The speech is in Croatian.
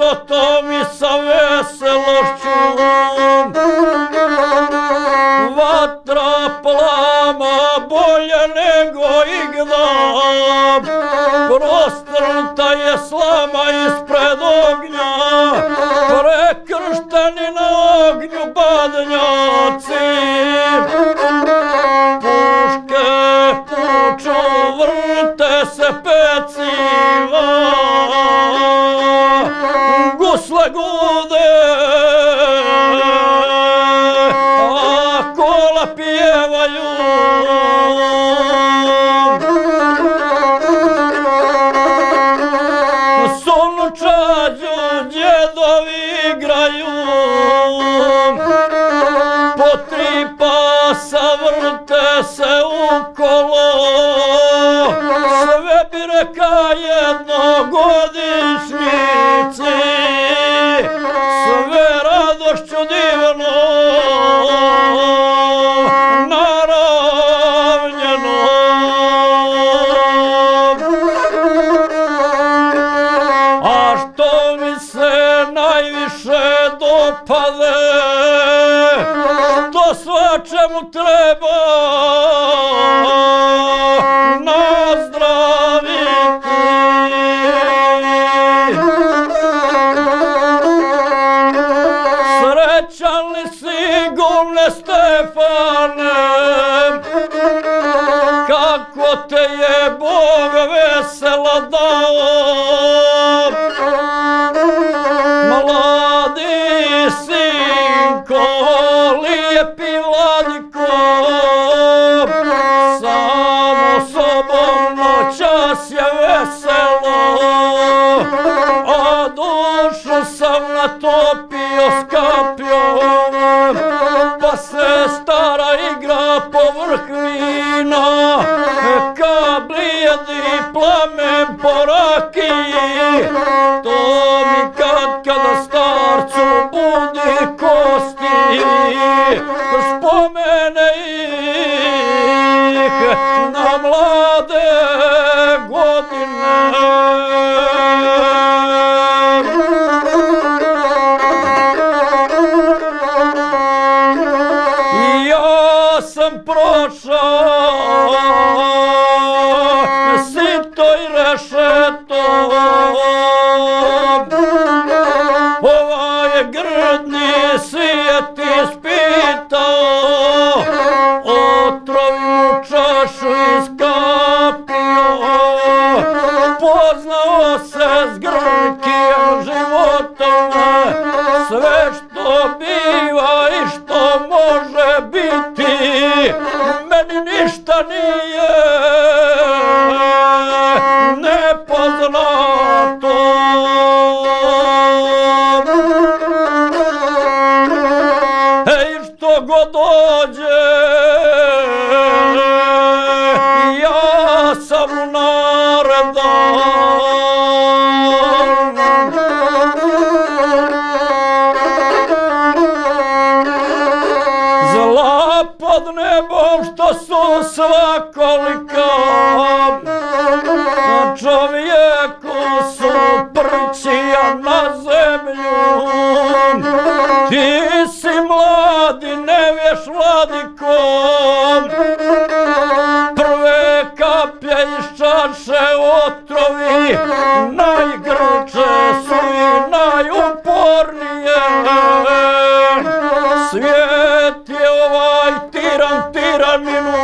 životom i sa veselošću. Vatra plama bolje nego igda, prostrta je slama ispred ognja, prekršteni na ognju badnjaci. Puške puču, vrte se peciva, gusle gude, a kola pjevaju. Sunučađu djedovi igraju, po 3 pasa vrte se ukolo, sve bi reka jednogodišnjici, sve radošću divno naravnjeno. A što mi se najviše dopade, što svačemu treba nazdraviti. Srećan li si, govne Stefane, kako te je Bog vesela dao. Mladi sinko, lijepi Vladiko, samo sobom noćas je veselo, a dušu sam natopio s kapljom, pa se stara igra povrh vina, ka blijedi plamen po rakiji. To mi kada starcu budi kosti, spomene ih na mlade godine. Ja sam prošao sito i rešeto, ovaj grdni svijet ispitao, otrovnu čašu iskapio, poznao se s grkim životom, sve što biva i što može biti, meni ništa nije nepoznato. Ej, što god dođe, ja sam naredan. Zla pod nebom što su svakolika, čovjeku su prćija na zemlju. Ti si mladi, ne vješ Vladiko, prve kaplje iz čaše otrovi, najgrče su i najupornije. Svijet je ovaj tiran tiraninu